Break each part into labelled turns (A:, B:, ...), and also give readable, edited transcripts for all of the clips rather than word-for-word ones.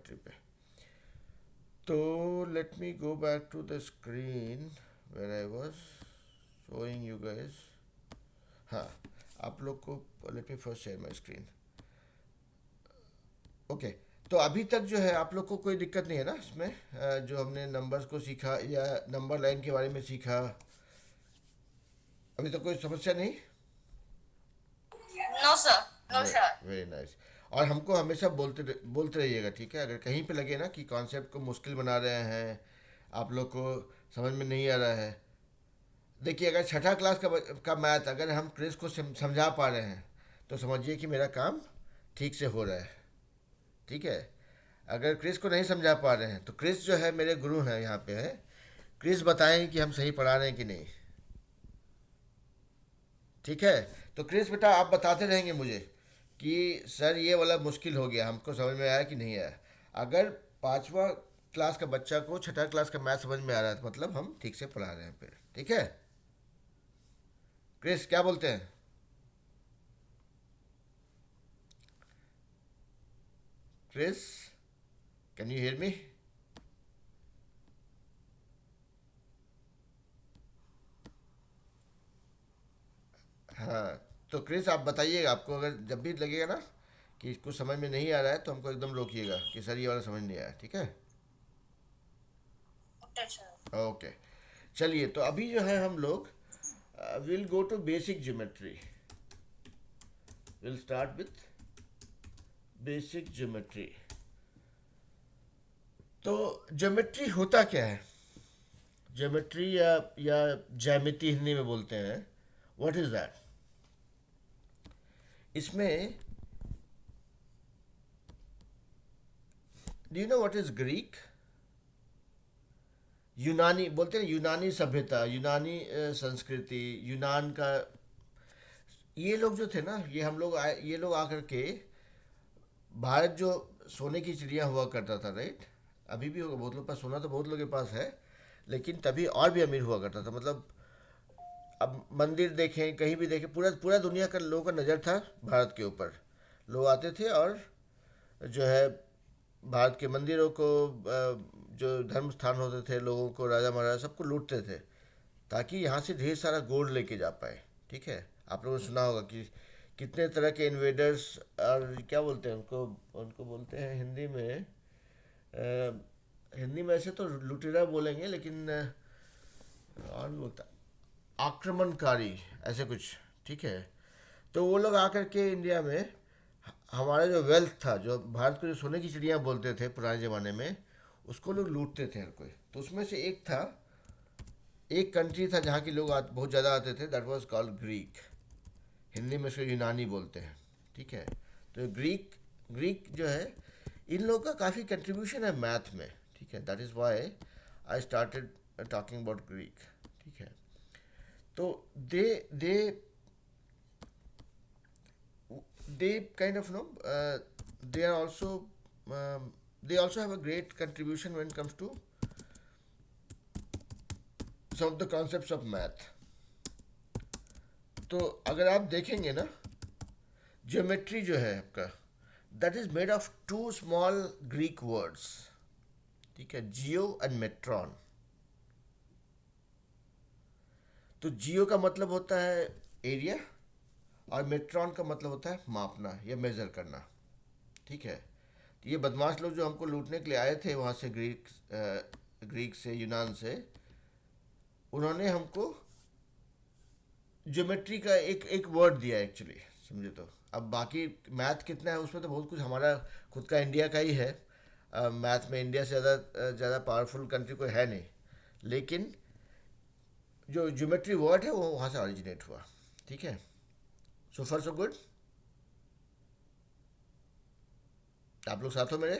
A: Geometry पे। तो let me go back to the screen where I was showing you guys. हाँ, आप लोग को let me first share my screen. Okay, तो अभी तक जो है आप लोग को कोई दिक्कत नहीं है ना इसमें? जो हमने नंबर्स को सीखा या नंबर लाइन के बारे में सीखा, अभी तक कोई समस्या नहीं?
B: नो सर, नो
A: वे
B: सर।
A: Very nice. और हमको हमेशा बोलते रहिएगा, ठीक है? अगर कहीं पे लगे ना कि कॉन्सेप्ट को मुश्किल बना रहे हैं, आप लोग को समझ में नहीं आ रहा है, देखिए अगर छठा क्लास का मैथ अगर हम क्रिस को समझा पा रहे हैं तो समझिए कि मेरा काम ठीक से हो रहा है, ठीक है? अगर क्रिस को नहीं समझा पा रहे हैं तो क्रिस जो है मेरे गुरु हैं यहाँ पे है, क्रिस बताएं कि हम सही पढ़ा रहे हैं कि नहीं, ठीक है? तो क्रिस बेटा आप बताते रहेंगे मुझे कि सर ये वाला मुश्किल हो गया, हमको समझ में आया कि नहीं आया। अगर पांचवा क्लास का बच्चा को छठा क्लास का मैथ समझ में आ रहा है तो मतलब हम ठीक से पढ़ा रहे हैं फिर, ठीक है? क्रिस क्या बोलते हैं? Chris, can you hear me? हाँ, तो क्रिस आप बताइएगा, आपको अगर जब भी लगेगा ना कि कुछ समझ में नहीं आ रहा है तो हमको एकदम रोकिएगा कि सर ये वाला समझ नहीं आया, ठीक है?
B: Okay sir.
A: ओके, चलिए तो अभी जो है हम लोग will go to basic geometry. Will start with basic geometry. तो ज्योमेट्री होता क्या है? ज्योमेट्री या ज्यामिति हिंदी में बोलते हैं, व्हाट इज दैट? इसमें do you know what is Greek? यूनानी बोलते हैं, यूनानी सभ्यता, यूनानी संस्कृति, यूनान का ये लोग जो थे ना, ये लोग आकर के भारत जो सोने की चिड़िया हुआ करता था, राइट? अभी भी होगा, बहुत लोग के पास सोना तो बहुत लोगों के पास है, लेकिन तभी और भी अमीर हुआ करता था। मतलब अब मंदिर देखें, कहीं भी देखें, पूरा पूरा दुनिया का लोगों का नज़र था भारत के ऊपर। लोग आते थे और जो है भारत के मंदिरों को, जो धर्म स्थान होते थे, लोगों को, राजा महाराजा सबको लूटते थे ताकि यहाँ से ढेर सारा गोल्ड लेके जा पाए, ठीक है? आप लोगों ने सुना होगा कि कितने तरह के इन्वेडर्स, और क्या बोलते हैं उनको, उनको बोलते हैं हिंदी में, हिंदी में ऐसे तो लुटेरा बोलेंगे, लेकिन और भी बोलता आक्रमणकारी, ऐसे कुछ, ठीक है? तो वो लोग आकर के इंडिया में हमारा जो वेल्थ था, जो भारत को जो सोने की चिड़िया बोलते थे पुराने ज़माने में, उसको लोग लूटते थे हर कोई। तो उसमें से एक था, एक कंट्री था जहाँ के लोग बहुत ज़्यादा आते थे, that was called Greek. Hindi में उसको यूनानी बोलते हैं, ठीक है? तो ग्रीक ग्रीक जो है, इन लोगों का काफ़ी कंट्रीब्यूशन है मैथ में, ठीक है? That is why I started talking about Greek, ठीक है? तो दे दे they kind of know, they are also they also have a great contribution when it comes to some of the concepts of math. तो अगर आप देखेंगे ना, geometry जो है आपका, that is made of two small Greek words, ठीक है? Geo and metron. तो जियो का मतलब होता है एरिया, और मेट्रॉन का मतलब होता है मापना या मेजर करना, ठीक है? तो ये बदमाश लोग जो हमको लूटने के लिए आए थे वहाँ से, ग्रीक से, यूनान से, उन्होंने हमको ज्योमेट्री का एक एक वर्ड दिया एक्चुअली, समझे? तो अब बाकी मैथ कितना है उसमें तो बहुत कुछ हमारा खुद का इंडिया का ही है। मैथ में इंडिया से ज़्यादा पावरफुल कंट्री कोई है नहीं, लेकिन जो ज्योमेट्री वर्ड है वो वहाँ से ओरिजिनेट हुआ, ठीक है? सो फar सो गुड। आप लोग साथ हो मेरे?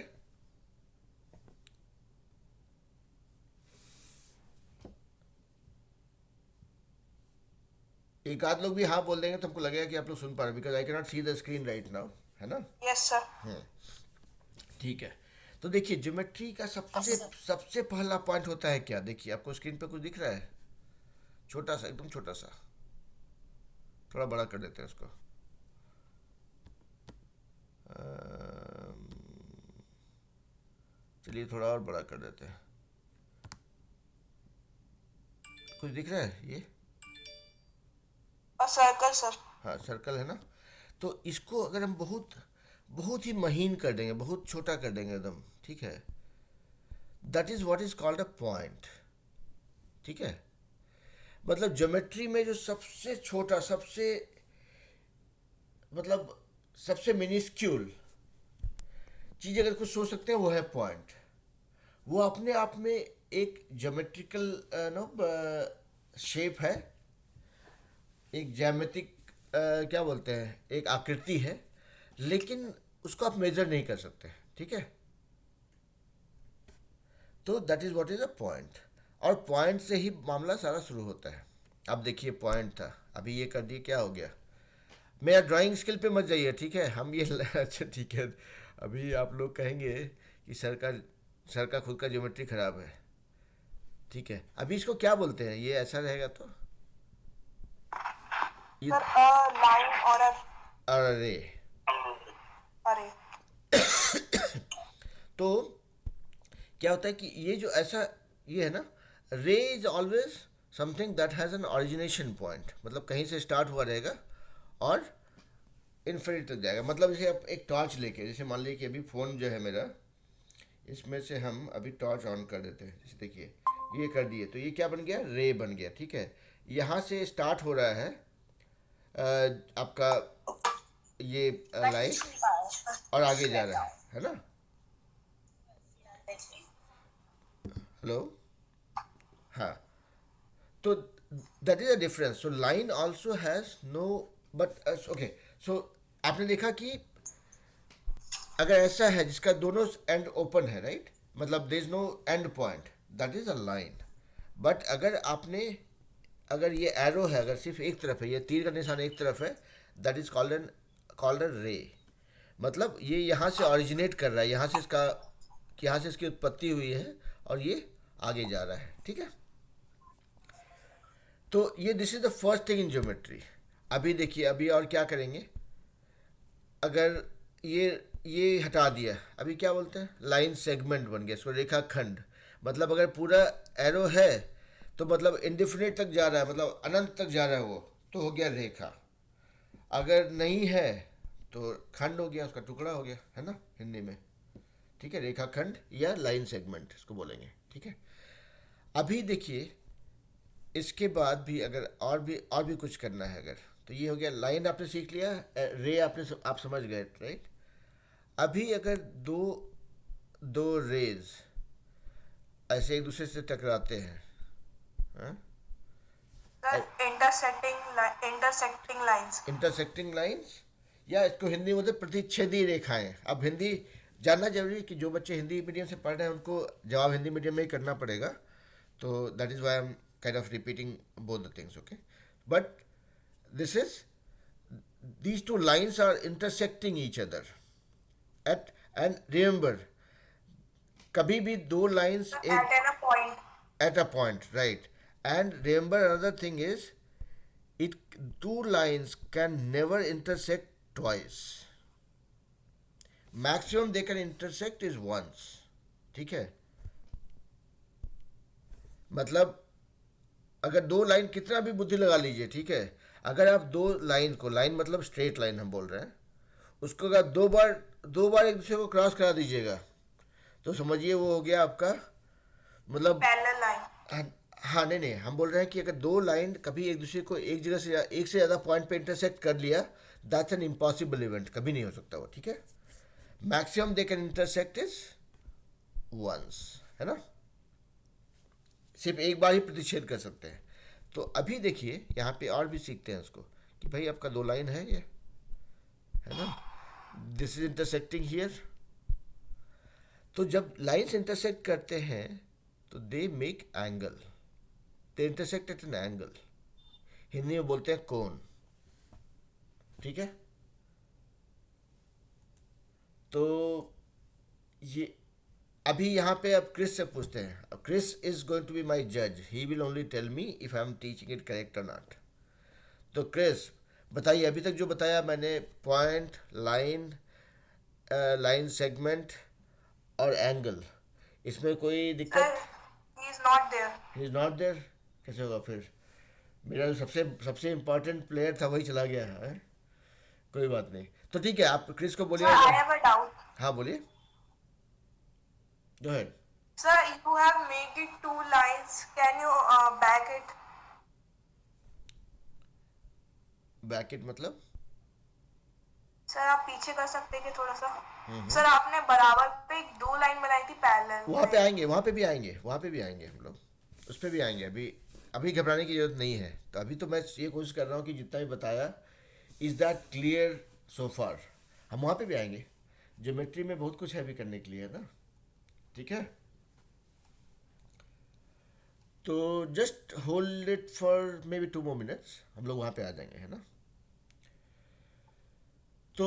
A: एक आध लोग भी हाँ बोल देंगे तो हमको लगेगा कि आप लोग सुन पा रहे, because I can not see the screen right now, है ना?
B: Yes sir.
A: ठीक है। तो देखिए ज्योमेट्री का सबसे
B: सर।
A: सबसे पहला पॉइंट होता है क्या? देखिए आपको स्क्रीन पे कुछ दिख रहा है, छोटा सा, एकदम छोटा सा, थोड़ा बड़ा कर देते हैं उसको। चलिए थोड़ा और बड़ा कर देते हैं। कुछ दिख रहा है ये?
B: और सर्कल सर।
A: हाँ सर्कल है ना। तो इसको अगर हम बहुत बहुत ही महीन कर देंगे, बहुत छोटा कर देंगे एकदम, ठीक है, that is what is called a point. ठीक है, मतलब ज्योमेट्री में जो सबसे छोटा, सबसे मतलब सबसे मिनिस्क्यूल चीज अगर कुछ सोच सकते हैं वो है पॉइंट। वो अपने आप में एक ज्योमेट्रिकल नो शेप है, एक ज्यामितिक क्या बोलते हैं, एक आकृति है, लेकिन उसको आप मेजर नहीं कर सकते। ठीक है, तो that is what is a point. और पॉइंट से ही मामला सारा शुरू होता है। अब देखिए पॉइंट था, अभी ये कर दिए, क्या हो गया? मेरा ड्राइंग स्किल पे मत जाइए, ठीक है, हम ये अच्छा ठीक है। अभी आप लोग कहेंगे कि सर का खुद का ज्योमेट्री खराब है। ठीक है, अभी इसको क्या बोलते हैं, ये ऐसा रहेगा तो ये
B: सर अ लाइन और अ
A: अरे,
B: अरे।
A: तो क्या होता है कि ये जो ऐसा ये है ना, रे is always something that has an origination point, मतलब कहीं से स्टार्ट हुआ रहेगा और इन्फिनिटी तक जाएगा। मतलब जैसे आप एक टॉर्च लेके, जैसे मान लीजिए कि अभी फ़ोन जो है मेरा, इसमें से हम अभी टॉर्च ऑन कर देते हैं, जैसे देखिए ये कर दिए, तो ये क्या बन गया, रे बन गया। ठीक है, यहाँ से स्टार्ट हो रहा है आपका ये लाइट, और आगे जा रहा है ना। हेलो, हाँ, तो that is a difference. So line also has no, but okay, so आपने देखा कि अगर ऐसा है जिसका दोनों एंड ओपन है, राइट, मतलब there is no end point, that is a line. But अगर आपने, अगर ये एरो है, अगर सिर्फ एक तरफ है, ये तीर का निशान एक तरफ है, दैट इज कॉल्ड रे। मतलब ये यहाँ से ऑरिजिनेट कर रहा है, यहाँ से इसका, कि यहाँ से इसकी उत्पत्ति हुई है और ये आगे जा रहा है। ठीक है, तो ये this is the first thing in geometry. अभी देखिए, अभी और क्या करेंगे, अगर ये हटा दिया, अभी क्या बोलते हैं, लाइन सेगमेंट बन गया, इसको रेखाखंड। मतलब अगर पूरा एरो है तो मतलब इंडिफिनिट तक जा रहा है, मतलब अनंत तक जा रहा है वो, तो हो गया रेखा। अगर नहीं है तो खंड हो गया, उसका टुकड़ा हो गया, है ना हिंदी में। ठीक है, रेखाखंड या लाइन सेगमेंट इसको बोलेंगे। ठीक है, अभी देखिए इसके बाद भी अगर और भी कुछ करना है अगर, तो ये हो गया लाइन, आपने सीख लिया, रे आप समझ गए, राइट। अभी अगर दो दो रेज ऐसे एक दूसरे से टकराते हैं, हाँ?
B: Sir intersecting lines.
A: Intersecting lines, या इसको हिंदी में बोलते हैं प्रतिच्छेदी रेखाएं। अब हिंदी जानना जरूरी है कि जो बच्चे हिंदी मीडियम से पढ़ रहे हैं उनको जवाब हिंदी मीडियम में ही करना पड़ेगा। तो that is why I am kind of repeating both the things, okay. But this is, these two lines are intersecting each other at, and remember, कभी भी दो लाइंस एक,
B: at an a point.
A: at a point, right? And remember another thing is, it, two lines can never intersect twice. Maximum they can intersect is once. ठीक है, मतलब अगर दो line, कितना भी बुद्धि लगा लीजिए, ठीक है, अगर आप दो लाइन को, लाइन मतलब स्ट्रेट लाइन हम बोल रहे हैं, उसको अगर दो बार एक दूसरे को क्रॉस करा दीजिएगा, तो समझिए वो हो गया आपका, मतलब
B: पैरेलल लाइन।
A: हाँ, हाँ, नहीं नहीं, हम बोल रहे हैं कि अगर दो लाइन कभी एक दूसरे को एक जगह से एक से ज़्यादा पॉइंट पे इंटरसेक्ट कर लिया, दैट्स एन इम्पॉसिबल इवेंट, कभी नहीं हो सकता वो। ठीक है, maximum they can intersect is once, है ना, सिर्फ एक बार ही प्रतिच्छेद कर सकते हैं। तो अभी देखिए यहाँ पे और भी सीखते हैं उसको, कि भाई आपका दो लाइन है ये, है ना, दिस इज इंटरसेक्टिंग हियर। तो जब लाइंस इंटरसेक्ट करते हैं तो they make angle, they intersect at an angle, Hindi में बोलते हैं कोण। ठीक है, तो ये अभी यहाँ पे अब क्रिस से पूछते हैं। अब Chris is going to be my जज, he will only tell me if I am teaching it correct और नॉट। तो क्रिस बताइए, अभी तक जो बताया मैंने, पॉइंट, लाइन, लाइन सेगमेंट और एंगल, इसमें कोई
B: Sir,
A: दिक्कत?
B: he is not there.
A: He is not there? कैसे होगा फिर? मेरा जो सबसे सबसे इम्पोर्टेंट प्लेयर था वही चला गया है। कोई बात नहीं, तो ठीक है, आप क्रिस को
B: Sir,
A: बोलिए
B: I
A: अगर।
B: have a doubt.
A: हाँ बोलिए, go ahead.
B: Sir, you have made it two lines. Can you back it?
A: Baked मतलब?
B: सर आप पीछे कर सकते हैं कि थोड़ा सा। सर आपने बराबर पे एक दो लाइन बनाई थी पैरेलल
A: वहाँ पे
B: में।
A: आएंगे, वहाँ पे भी आएंगे, वहाँ पे भी आएंगे हम लोग, उस पर भी आएंगे। अभी अभी घबराने की ज़रूरत नहीं है। तो अभी तो मैं ये कोशिश कर रहा हूँ कि जितना भी बताया, इज़ दैट क्लियर सो फार? हम वहाँ पे भी आएंगे। ज्योमेट्री में बहुत कुछ है अभी करने के लिए, है ना? ठीक है, तो just hold it for may be 2 more minutes, हम लोग वहाँ पे आ जाएंगे, है ना? तो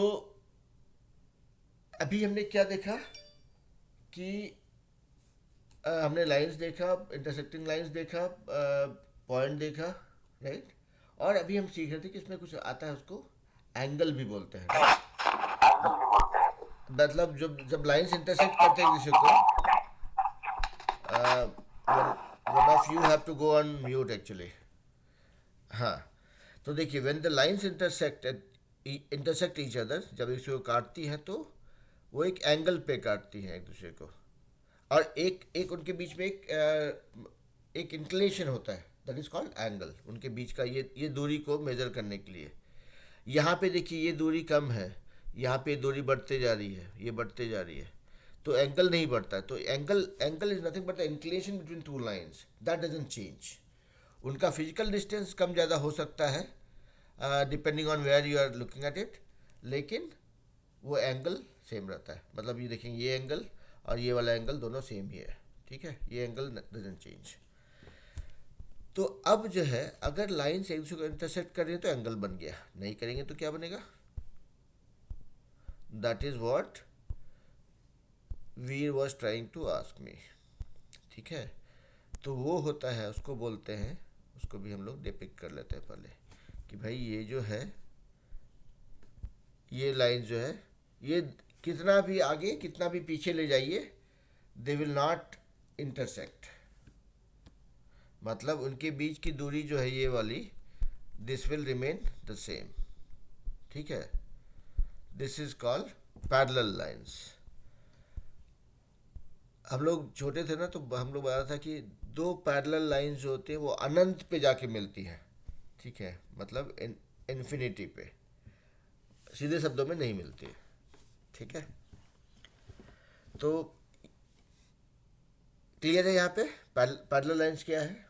A: अभी हमने क्या देखा कि हमने लाइंस देखा, इंटरसेक्टिंग लाइंस देखा, पॉइंट देखा, राइट? और अभी हम सीख रहे थे कि इसमें कुछ आता है, उसको एंगल भी बोलते हैं, राइट? मतलब जब जब लाइंस इंटरसेक्ट करते हैं एक दूसरे को, one one of you have to go on mute actually. हाँ, तो देखिए, when the lines intersect each other, जब एक दूसरे को काटती हैं तो वो एक एंगल पे काटती हैं एक दूसरे को। और एक एक उनके बीच में एक इंक्लिनेशन होता है, दैट इज कॉल्ड एंगल। उनके बीच का ये दूरी को मेजर करने के लिए। यहाँ पे देखिए ये दूरी कम है, यहाँ पे दूरी बढ़ते जा रही है, ये बढ़ते जा रही है, तो एंगल नहीं बढ़ता। तो angle angle is nothing but the inclination between two lines, that doesn't change. उनका फिजिकल डिस्टेंस कम ज़्यादा हो सकता है depending on where you are looking at it, लेकिन वो एंगल सेम रहता है। मतलब ये देखेंगे, ये एंगल और ये वाला एंगल दोनों सेम ही है, ठीक है? ये एंगल डजंट चेंज। तो अब जो है, अगर लाइन्स एक दूसरे को इंटरसेक्ट कर रही है तो एंगल बन गया, नहीं करेंगे तो क्या बनेगा? That is what Veer was trying to ask me, ठीक है? तो वो होता है, उसको बोलते हैं, उसको भी हम लोग डिपिक्ट कर लेते हैं पहले, कि भाई ये जो है, ये लाइन जो है, ये कितना भी आगे कितना भी पीछे ले जाइए, दे विल नॉट इंटरसेक्ट। मतलब उनके बीच की दूरी जो है ये वाली, this will remain the same, ठीक है? This is called parallel lines. हम लोग छोटे थे ना, तो हम लोग बताया था कि दो पैरेलल लाइंस जो होती हैं वो अनंत पे जाके मिलती हैं, ठीक है? मतलब इन्फिनिटी पे, सीधे शब्दों में नहीं मिलती, ठीक है? तो क्लियर है यहाँ पे पैरेलल लाइंस क्या है?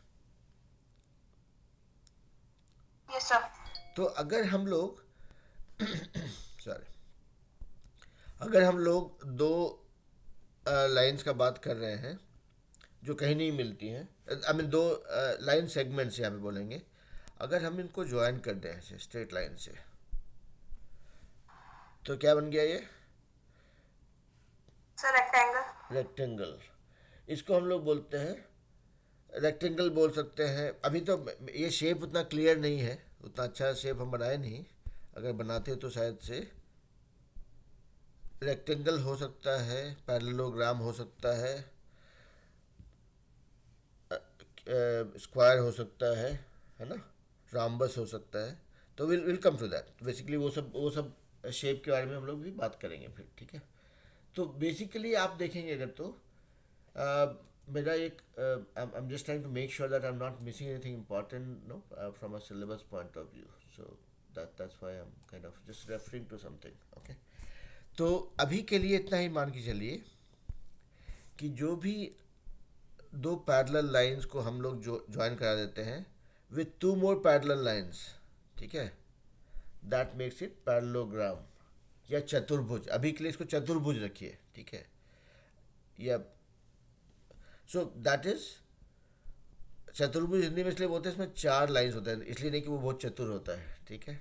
B: Yes sir.
A: तो अगर हम लोग सॉरी, अगर हम लोग दो लाइंस का बात कर रहे हैं जो कहीं नहीं मिलती हैं, आई मीन दो लाइन सेगमेंट्स यहाँ पे बोलेंगे, अगर हम इनको ज्वाइन कर दें ऐसे स्ट्रेट लाइन से, तो क्या बन गया ये?
B: Sir rectangle.
A: रेक्टेंगल। इसको हम लोग बोलते हैं, रेक्टेंगल बोल सकते हैं। अभी तो ये शेप उतना क्लियर नहीं है, उतना अच्छा शेप हम बनाए नहीं, अगर बनाते तो शायद से रेक्टेंगल हो सकता है, पैरेललोग्राम हो सकता है, स्क्वायर हो सकता है ना, राम्बस हो सकता है। तो will come to that. Basically वो सब शेप के बारे में हम लोग भी बात करेंगे फिर, ठीक है? तो बेसिकली आप देखेंगे अगर तो मेरा एक I am just trying to make sure that I am not missing anything important, no, from a syllabus point of view, so that's why I am kind of just referring to something, okay? तो अभी के लिए इतना ही मान के चलिए कि जो भी दो पैरेलल लाइंस को हम लोग जो ज्वाइन करा देते हैं with to more parallel lines, ठीक है, दैट मेक्स इट पैरेललोग्राम या चतुर्भुज। अभी के लिए इसको चतुर्भुज रखिए, ठीक है? या सो दैट इज चतुर्भुज। हिंदी में इसलिए बोलते हैं, इसमें चार लाइंस होते हैं, इसलिए नहीं कि वो बहुत चतुर होता है, ठीक है?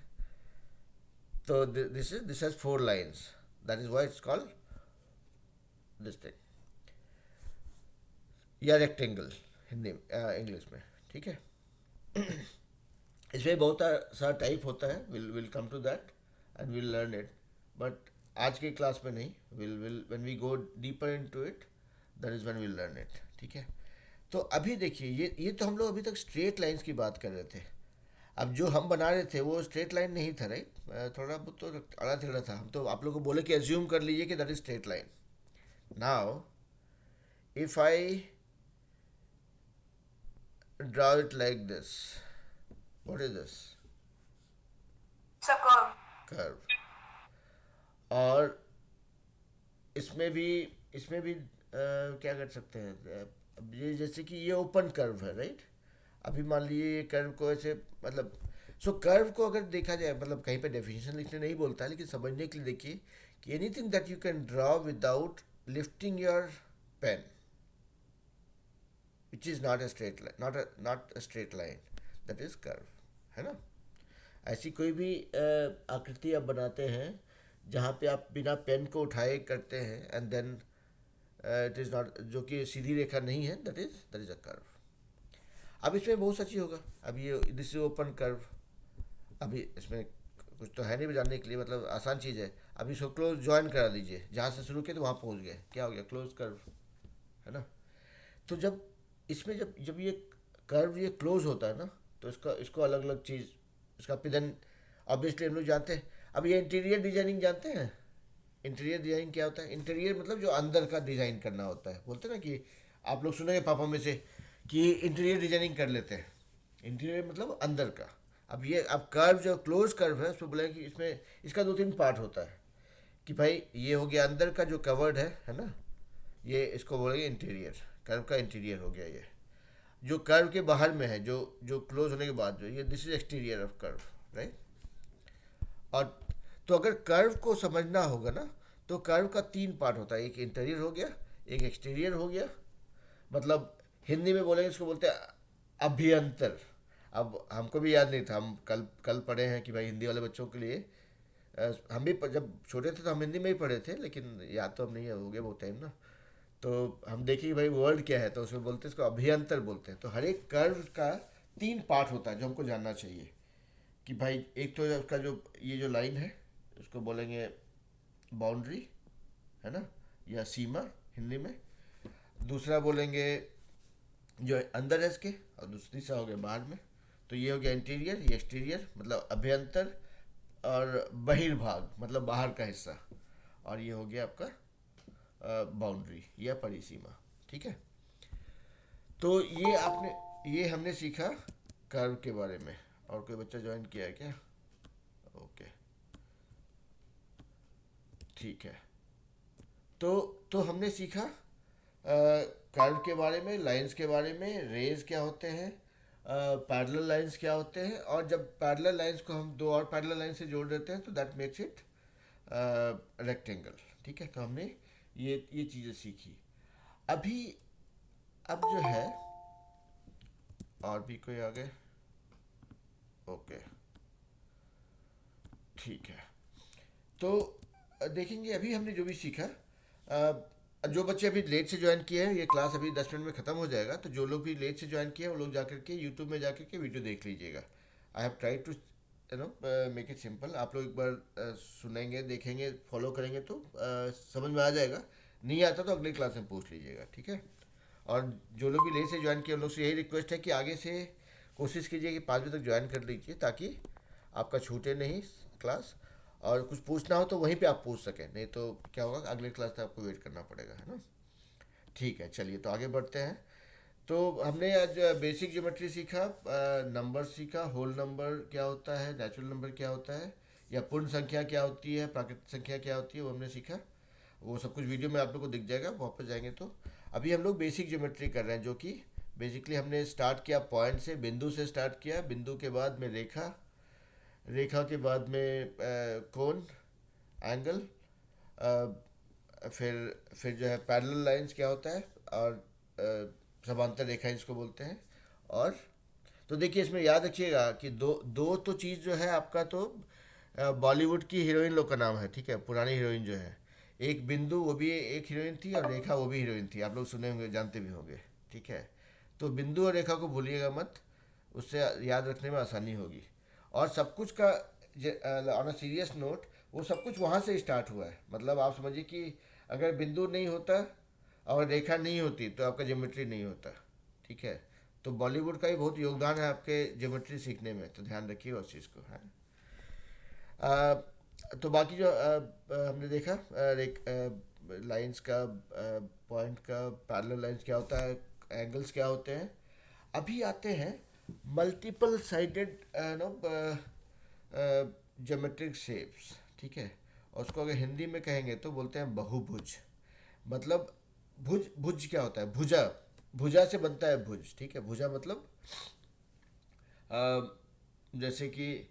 A: तो this has 4 lines, that is why it's called this thing, या रेक्टेंगल हिंदी इंग्लिश में, ठीक है? इसमें बहुत सारा टाइप होता है, will come to that and will learn it, but आज के क्लास में नहीं। Will when we go deeper into it that is when we learn it, ठीक है। तो अभी देखिए, ये तो हम लोग अभी तक स्ट्रेट लाइंस की बात कर रहे थे। अब जो हम बना रहे थे वो स्ट्रेट लाइन नहीं था, राइट, थोड़ा बहुत तो अड़ा टेढ़ा था। हम तो आप लोगों को बोले कि एज्यूम कर लीजिए कि that is straight line. Now if I draw it like this, what is this?
B: It's a curve.
A: Curve. और इसमें भी क्या कर सकते हैं, अब ये जैसे कि ये ओपन कर्व है, राइट। अभी मान लीजिए ये कर्व को ऐसे, मतलब सो कर्व को अगर देखा जाए, मतलब कहीं पे डेफिनेशन लिखने नहीं बोलता है, लेकिन समझने के लिए देखिए कि anything that you can draw without lifting your pen, which is not a straight line, not a straight line, that is curve, है ना। ऐसी कोई भी आकृति आप बनाते हैं जहाँ पे आप बिना पेन को उठाए करते हैं, and then it is not, जो कि सीधी रेखा नहीं है, दैट इज अ कर्व। अब इसमें बहुत सा चीज़ होगा। अब ये दिस इज ओपन कर्व, अभी इसमें कुछ तो है नहीं जानने के लिए, मतलब आसान चीज़ है। अभी इसको क्लोज ज्वाइन करा दीजिए, जहाँ से शुरू किए तो वहाँ पहुँच गए, क्या हो गया, क्लोज कर्व, है ना। तो जब इसमें जब ये कर्व ये क्लोज होता है ना, तो इसका इसको अलग अलग चीज़, इसका पिदन ऑब्वियसली हम लोग जानते हैं। अब ये इंटीरियर डिजाइनिंग जानते हैं। इंटीरियर डिजाइनिंग क्या होता है? इंटीरियर मतलब जो अंदर का डिज़ाइन करना होता है। बोलते हैं ना कि आप लोग सुनेंगे पापा में से कि इंटीरियर डिजाइनिंग कर लेते हैं। इंटीरियर मतलब अंदर का। अब कर्व जो क्लोज कर्व है उसमें बोला कि इसमें इसका दो तीन पार्ट होता है, कि भाई ये हो गया अंदर का जो कवर्ड है ना, ये इसको बोलेंगे इंटीरियर, कर्व का इंटीरियर हो गया। ये जो कर्व के बाहर में है, जो जो क्लोज होने के बाद जो ये, this is exterior of curve, right. और तो अगर कर्व को समझना होगा ना, तो कर्व का तीन पार्ट होता है, एक इंटीरियर हो गया, एक एक्सटीरियर हो गया, मतलब हिंदी में बोलेंगे इसको बोलते हैं अभ्यंतर। अब हमको भी याद नहीं था, हम कल कल पढ़े हैं कि भाई हिंदी वाले बच्चों के लिए, हम भी जब छोटे थे तो हम हिंदी में ही पढ़े थे, लेकिन याद तो हम नहीं है, हो गया बहुत टाइम ना। तो हम देखें कि भाई वर्ड क्या है, तो उसमें बोलते हैं इसको अभ्यंतर बोलते हैं। तो हर एक कर्व का तीन पार्ट होता है जो हमको जानना चाहिए, कि भाई एक तो उसका जो ये जो लाइन है उसको बोलेंगे बाउंड्री, है ना, या सीमा हिंदी में। दूसरा बोलेंगे जो अंदर है इसके, और दूसरी सा हो गया बाहर में। तो ये हो गया इंटीरियर, ये एक्सटीरियर मतलब अभ्यंतर, और बहिर्भाग मतलब बाहर का हिस्सा, और ये हो गया आपका बाउंड्री या परिसीमा, ठीक है। तो ये हमने सीखा कर्व के बारे में। और कोई बच्चा ज्वाइन किया है क्या? ओके, ठीक है। तो हमने सीखा कर्व के बारे में, लाइंस के बारे में, रेज क्या होते हैं, पैरेलल लाइंस क्या होते हैं, और जब पैरेलल लाइंस को हम दो और पैरेलल लाइन से जोड़ देते हैं तो दैट मेक्स इट रेक्टेंगल, ठीक है। तो हमने ये चीज़ें सीखी। अभी अब जो है, और भी कोई आ गए? ओके, ठीक है। तो देखेंगे अभी हमने जो भी सीखा, जो बच्चे अभी लेट से ज्वाइन किए हैं, ये क्लास अभी 10 मिनट में ख़त्म हो जाएगा, तो जो लोग भी लेट से ज्वाइन किए हैं वो लोग जाकर के यूट्यूब में जाकर के वीडियो देख लीजिएगा। I have try to make it simple. आप लोग एक बार सुनेंगे, देखेंगे, फॉलो करेंगे तो समझ में आ जाएगा। नहीं आता तो अगले क्लास में पूछ लीजिएगा, ठीक है। और जो लोग भी लेट से ज्वाइन किए उन लोग से यही रिक्वेस्ट है कि आगे से कोशिश कीजिए कि 5 बजे तक ज्वाइन कर लीजिए, ताकि आपका छूटे नहीं क्लास। और कुछ पूछना हो तो वहीं पे आप पूछ सकें, नहीं तो क्या होगा, अगले क्लास तक आपको वेट करना पड़ेगा, है ना। ठीक है, चलिए तो आगे बढ़ते हैं। तो हमने आज बेसिक ज्योमेट्री सीखा, नंबर सीखा, होल नंबर क्या होता है, नेचुरल नंबर क्या होता है, या पूर्ण संख्या क्या होती है, प्राकृतिक संख्या क्या होती है, वो हमने सीखा। वो सब कुछ वीडियो में आप लोग को दिख जाएगा, वापस जाएंगे तो। अभी हम लोग बेसिक ज्योमेट्री कर रहे हैं, जो कि बेसिकली हमने स्टार्ट किया पॉइंट से, बिंदु से स्टार्ट किया, बिंदु के बाद में रेखा, रेखा के बाद में कोण, एंगल, फिर जो है पैरेलल लाइंस क्या होता है, और समांतर रेखा इसको बोलते हैं। और तो देखिए इसमें याद रखिएगा कि दो दो तो चीज़ जो है आपका, तो बॉलीवुड की हीरोइन लोग का नाम है, ठीक है, पुरानी हीरोइन जो है। एक बिंदु वो भी एक हीरोइन थी, और रेखा वो भी हीरोइन थी, आप लोग सुने होंगे, जानते भी होंगे, ठीक है। तो बिंदु और रेखा को भूलिएगा मत, उससे याद रखने में आसानी होगी। और सब कुछ का ऑन अ सीरियस नोट, वो सब कुछ वहाँ से स्टार्ट हुआ है। मतलब आप समझिए कि अगर बिंदु नहीं होता और रेखा नहीं होती तो आपका ज्योमेट्री नहीं होता। ठीक है, तो बॉलीवुड का भी बहुत योगदान है आपके ज्योमेट्री सीखने में, तो ध्यान रखिए उस चीज़ को है। तो बाकी जो हमने देखा लाइंस का, पॉइंट का, पैरेलल लाइंस क्या होता है, एंगल्स क्या होते हैं। अभी आते हैं multiple sided no geometric shapes. ठीक है, और उसको अगर हिंदी में कहेंगे तो बोलते हैं बहुभुज। मतलब भुज, भुज क्या होता है, भुजा, भुजा से बनता है भुज। ठीक है, भुजा मतलब अ, जैसे कि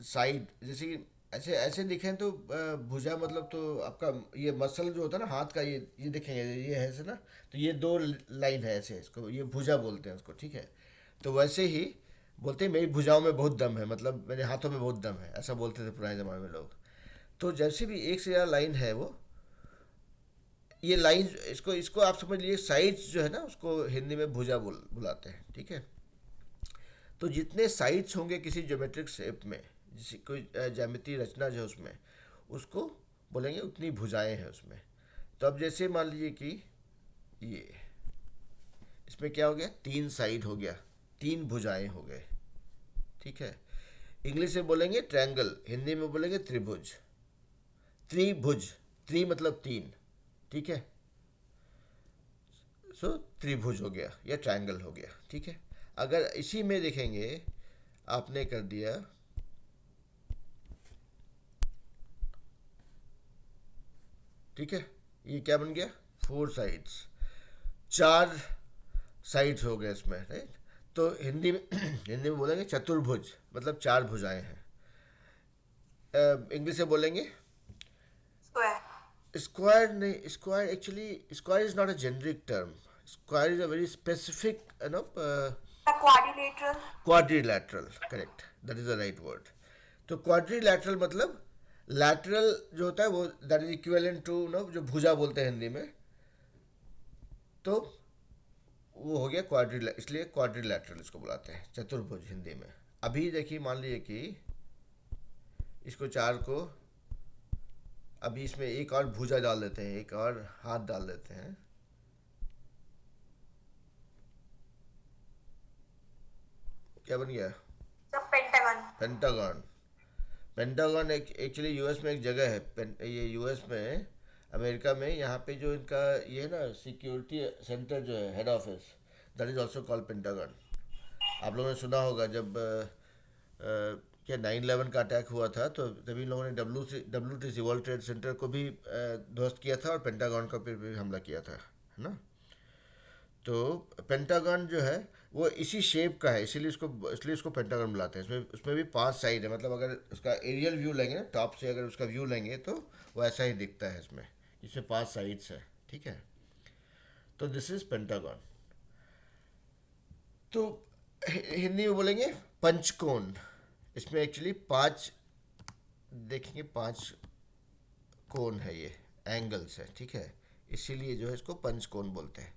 A: साइड, जैसे कि ऐसे ऐसे दिखें तो भुजा मतलब तो आपका ये मसल जो होता है ना हाथ का, ये दिखेंगे, ये है ऐसे ना, तो ये दो लाइन है ऐसे, इसको ये भुजा बोलते हैं उसको। ठीक है, तो वैसे ही बोलते हैं मेरी भुजाओं में बहुत दम है, मतलब मेरे हाथों में बहुत दम है, ऐसा बोलते थे पुराने ज़माने में लोग। तो जैसे भी एक से ज़्यादा लाइन है वो, ये लाइन, इसको इसको आप समझ लीजिए साइड्स जो है ना, उसको हिंदी में भुजा बुलाते हैं। ठीक है, तो जितने साइड्स होंगे किसी ज्योमेट्रिक शेप में, जिस कोई ज्यामितीय रचना जो है उसमें, उसको बोलेंगे उतनी भुजाएं हैं उसमें। तो अब जैसे मान लीजिए कि ये, इसमें क्या हो गया, तीन साइड हो गया, तीन भुजाएं हो गए। ठीक है, इंग्लिश में बोलेंगे ट्रायंगल, हिंदी में बोलेंगे त्रिभुज, त्रिभुज, त्रि मतलब तीन। ठीक है, सो त्रिभुज हो गया या ट्रायंगल हो गया। ठीक है, अगर इसी में देखेंगे, आपने कर दिया ठीक है, ये क्या बन गया, फोर साइड्स, चार साइड्स हो गए इसमें, राइट। तो हिंदी में हिंदी में बोलेंगे चतुर्भुज, मतलब चार भुजाएं हैं। इंग्लिश में बोलेंगे
B: स्क्वायर।
A: स्क्वायर। नहीं, square actually, square is not a generic term. Square is a very specific no,
B: quadrilateral.
A: Quadrilateral, correct, that is the right word. तो क्वाड्रिलैटरल मतलब लैटरल जो होता है वो, that is equivalent to no, जो भुजा बोलते हैं हिंदी में, तो वो हो गया क्वाड्रिल, इसलिए क्वाड्रिलैटरल इसको बुलाते हैं, चतुर्भुज हिंदी में। अभी देखिए, मान लीजिए कि इसको चार को, अभी इसमें एक और भुजा डाल देते हैं, एक और हाथ डाल देते हैं, क्या बन गया,
B: pentagon.
A: Pentagon. Pentagon actually US में एक जगह है, ये यूएस में, अमेरिका में, यहाँ पे जो इनका ये है ना सिक्योरिटी सेंटर जो है, head office, that is also called pentagon. आप लोगों ने सुना होगा जब क्या 9/11 का अटैक हुआ था, तो तभी लोगों ने WTC वर्ल्ड ट्रेड सेंटर को भी ध्वस्त किया था, और पेंटागन का भी हमला किया था, है ना। तो पेंटागन जो है वो इसी शेप का है, इसलिए इसको पेंटागन बुलाते हैं। इसमें उसमें भी पांच साइड है, मतलब अगर उसका एरियल व्यू लेंगे ना, टॉप से अगर उसका व्यू लेंगे तो वो ऐसा ही दिखता है इसमें, इसमें पांच साइड्स है। ठीक है, तो दिस इज पेंटागन। तो हिंदी में बोलेंगे पंचकोण। इसमें एक्चुअली पांच, देखेंगे पांच कोण है, ये एंगल्स है। ठीक है, इसीलिए जो है इसको पंचकोण बोलते हैं।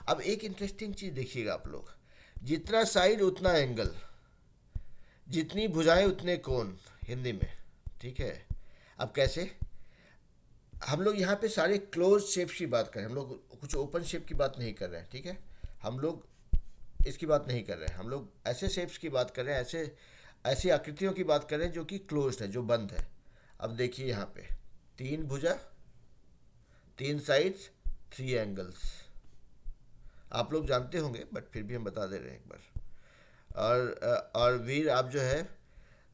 A: अब एक इंटरेस्टिंग चीज देखिएगा आप लोग, जितना साइड उतना एंगल, जितनी भुजाएं उतने कोण हिंदी में। ठीक है, अब कैसे, हम लोग यहाँ पे सारे क्लोज शेप की बात करें, हम लोग कुछ ओपन शेप की बात नहीं कर रहे हैं। ठीक है, हम लोग इसकी बात नहीं कर रहे हैं, हम लोग ऐसे शेप्स की बात कर रहे हैं, ऐसे ऐसी आकृतियों की बात कर रहे हैं जो कि क्लोज्ड है, जो बंद है। अब देखिए यहाँ पे तीन भुजा, तीन साइड्स, थ्री एंगल्स, आप लोग जानते होंगे बट फिर भी हम बता दे रहे हैं एक बार। और वीर, आप जो है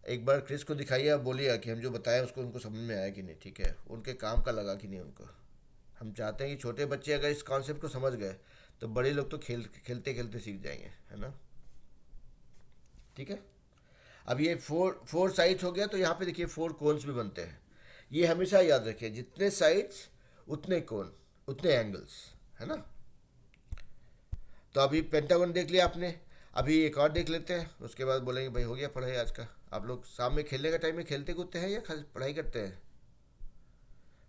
A: एक बार क्रिस को दिखाइए, आप बोलिएगा कि हम जो बताएं उसको उनको समझ में आया कि नहीं। ठीक है, उनके काम का लगा कि नहीं उनको। हम चाहते हैं कि छोटे बच्चे अगर इस कॉन्सेप्ट को समझ गए तो बड़े लोग तो खेलते खेलते सीख जाएंगे, है ना। ठीक है, अब ये फोर साइड्स हो गया, तो यहाँ पे देखिए फोर कोन्स भी बनते हैं। ये हमेशा याद रखिए, जितने साइड्स उतने कोन, उतने एंगल्स, है ना। तो अभी पेंटागन देख लिया आपने, अभी एक और देख लेते हैं, उसके बाद बोलेंगे भाई हो गया पढ़ाई आज का। आप लोग शाम में खेलने का टाइम में खेलते कूदते हैं या खाली पढ़ाई करते हैं?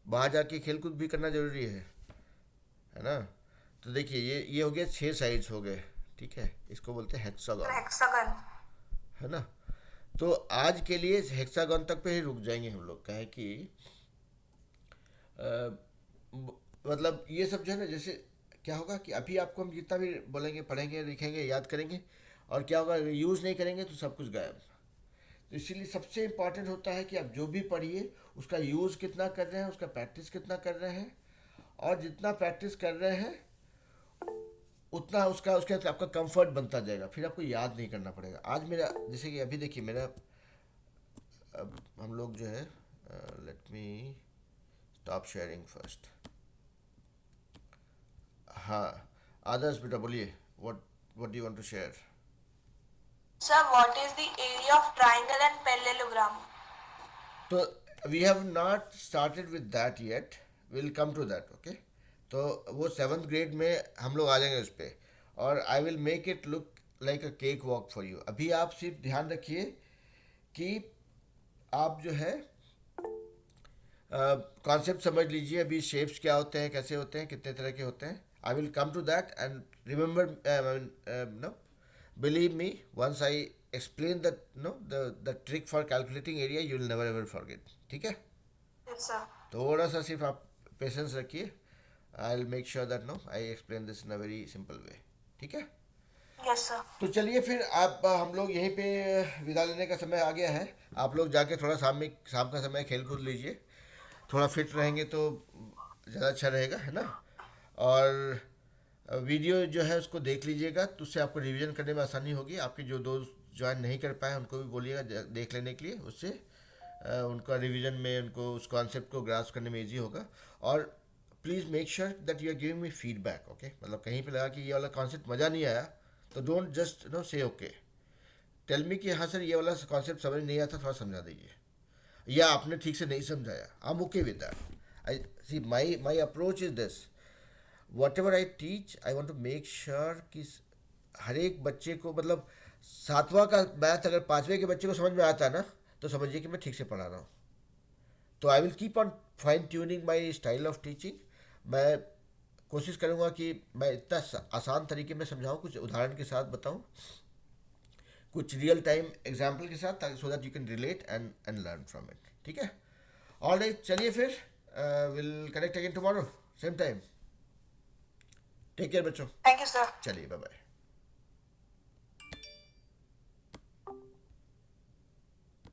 A: बाहर जाके खेल कूद भी करना जरूरी है ना। तो देखिए ये हो गया, छः साइड्स हो गए। ठीक है, इसको बोलते हैं हेक्सागन,
B: हेक्सागन।
A: है ना। तो आज के लिए हेक्सागन तक पे ही रुक जाएंगे हम लोग, क्या है कि मतलब ये सब जो है ना, जैसे क्या होगा कि अभी आपको हम जितना भी बोलेंगे, पढ़ेंगे, लिखेंगे, याद करेंगे, और क्या होगा, यूज़ नहीं करेंगे तो सब कुछ गायब। तो इसीलिए सबसे इम्पॉर्टेंट होता है कि आप जो भी पढ़िए उसका यूज़ कितना कर रहे हैं, उसका प्रैक्टिस कितना कर रहे हैं, और जितना प्रैक्टिस कर रहे हैं उतना उसका उसके साथ आपका कंफर्ट बनता जाएगा, फिर आपको याद नहीं करना पड़ेगा। आज मेरा जैसे कि अभी देखिए मेरा, अब हम लोग जो है, let me stop sharing first. हाँ, आदर्श बेटा बोलिए, what do you want to share?
B: Sir, what is the area of triangle and parallelogram?
A: तो we have not started with that yet, will come to that, okay. तो वो seventh grade में हम लोग आ जाएंगे उस पर, और आई will make it look like a cake walk for you. अभी आप सिर्फ ध्यान रखिए कि आप जो है कॉन्सेप्ट समझ लीजिए, अभी शेप्स क्या होते हैं, कैसे होते हैं, कितने तरह के होते हैं। I will come to that and remember, no, believe me, once I explain the, no, the trick for calculating area, you will never ever forget, ठीक है।
B: Yes, sir.
A: थोड़ा सा सिर्फ आप पेशेंस रखिए, I will make sure that, no, I explain this in a very simple way, ठीक है।
B: Yes, sir.
A: तो चलिए फिर आप, हम लोग यहीं पे विदा लेने का समय आ गया है। आप लोग जाके थोड़ा शाम का समय खेल कूद लीजिए, थोड़ा फिट रहेंगे तो ज़्यादा अच्छा रहेगा, है ना। और वीडियो जो है उसको देख लीजिएगा, तो उससे आपको रिवीजन करने में आसानी होगी। आपके जो दोस्त ज्वाइन नहीं कर पाए उनको भी बोलिएगा देख लेने के लिए, उससे उनका रिवीजन में, उनको उस कॉन्सेप्ट को ग्रास्प करने में ईजी होगा। और please make sure that you are giving me feedback, okay. मतलब कहीं पे लगा कि ये वाला कॉन्सेप्ट मज़ा नहीं आया, तो डोंट जस्ट नो से ओके, टेल मी कि हाँ सर ये वाला कॉन्सेप्ट समझ नहीं आता, थोड़ा समझा दीजिए, या आपने ठीक से नहीं समझाया, I am okay with that. I see my approach is this, whatever I teach I want to make sure कि हर एक बच्चे को, मतलब सातवां का मैथ अगर पाँचवें के बच्चे को समझ में आता है ना, तो समझिए कि मैं ठीक से पढ़ा रहा हूँ। तो I will keep on fine tuning my style of teaching. मैं कोशिश करूँगा कि मैं इतना आसान तरीके में समझाऊँ, कुछ उदाहरण के साथ बताऊँ, कुछ रियल टाइम एग्जाम्पल के साथ, ताकि so that you can relate and learn from it, ठीक है। ऑल राइट, चलिए फिर will connect again tomorrow same time. Take care बच्चों,
B: Thank you, sir.
A: चलिए बाय बाय।